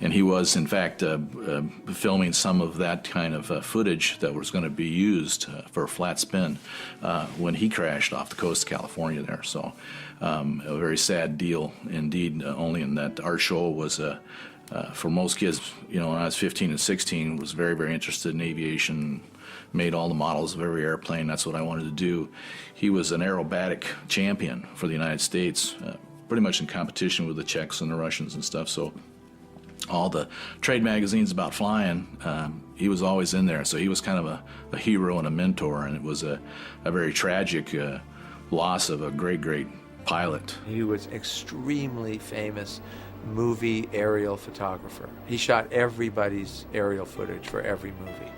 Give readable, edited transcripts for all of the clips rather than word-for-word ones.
And he was, in fact, filming some of that kind of footage that was going to be used for a flat spin when he crashed off the coast of California there. So a very sad deal indeed, only in that Art Scholl was, for most kids, you know, when I was 15 and 16, was very, very interested in aviation, made all the models of every airplane. That's what I wanted to do. He was an aerobatic champion for the United States, pretty much in competition with the Czechs and the Russians and stuff. So all the trade magazines about flying, he was always in there. So he was kind of a hero and a mentor, and it was a very tragic loss of a great, great pilot. He was extremely famous movie aerial photographer. He shot everybody's aerial footage for every movie.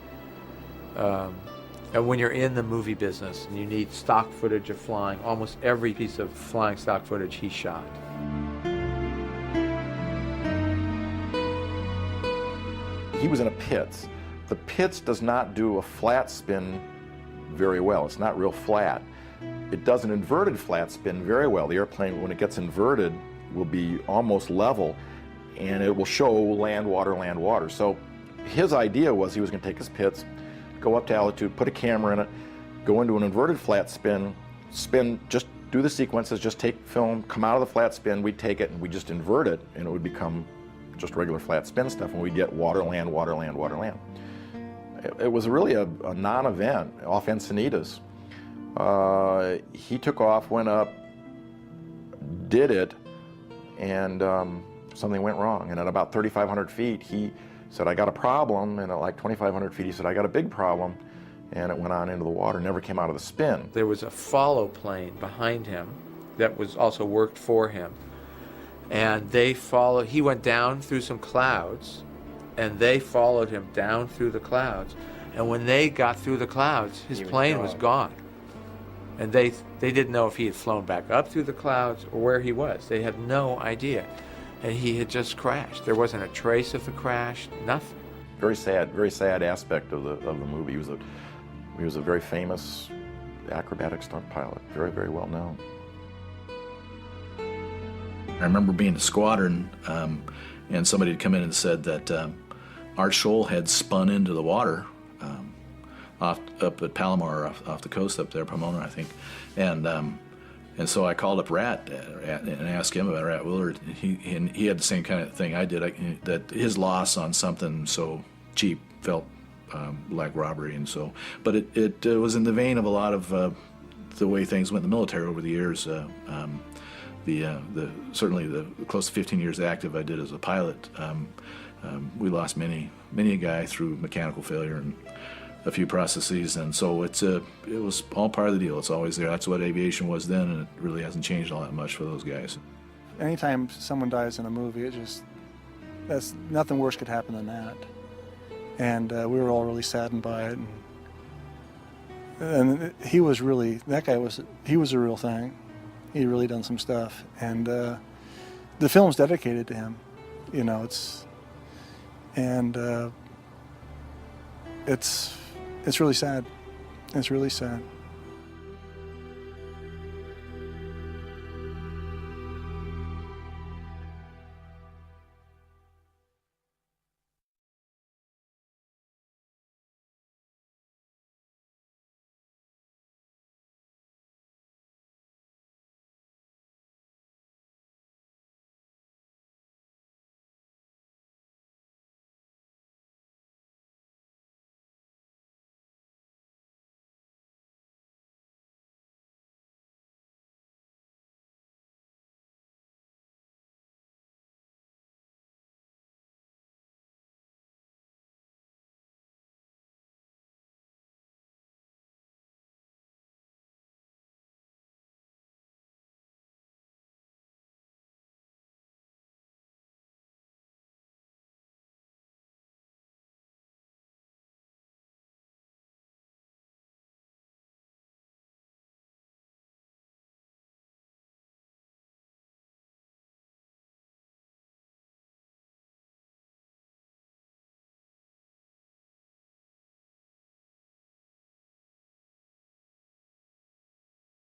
And when you're in the movie business and you need stock footage of flying, almost every piece of flying stock footage he shot. He was in a pits. The pits does not do a flat spin very well. It's not real flat. It does an inverted flat spin very well. The airplane, when it gets inverted, will be almost level, and it will show land, water, land, water. So his idea was he was going to take his pits, go up to altitude, put a camera in it, go into an inverted flat spin, just do the sequences, just take film, come out of the flat spin, we'd take it and we'd just invert it, and it would become just regular flat spin stuff, and we'd get water, land, water, land, water, land. It was really a non-event off Encinitas. He took off, went up, did it, and something went wrong. And at about 3,500 feet, he said, I got a problem. And at like 2,500 feet, he said, I got a big problem. And it went on into the water, never came out of the spin. There was a follow plane behind him that was also worked for him. And they followed, he went down through some clouds, and they followed him down through the clouds. And when they got through the clouds, his plane was gone. And they didn't know if he had flown back up through the clouds or where he was. They had no idea. And he had just crashed. There wasn't a trace of the crash, nothing. Very sad aspect of the movie. He was a very famous acrobatic stunt pilot, very, very well known. I remember being in the squadron, and somebody had come in and said that Art Scholl had spun into the water up at Palomar, off the coast up there, Pomona, I think, and so I called up Rat and asked him about Rat Willard. He had the same kind of thing I did, that his loss on something so cheap felt like robbery, and so. But it was in the vein of a lot of the way things went in the military over the years. Certainly the close to 15 years active I did as a pilot, we lost many a guy through mechanical failure and a few processes, and so it was all part of the deal. It's always there. That's what aviation was then, and it really hasn't changed all that much for those guys. Anytime someone dies in a movie, that's nothing worse could happen than that. And we were all really saddened by it. And he was really, he was a real thing. He really done some stuff, and the film's dedicated to him. You know, it's really sad. It's really sad.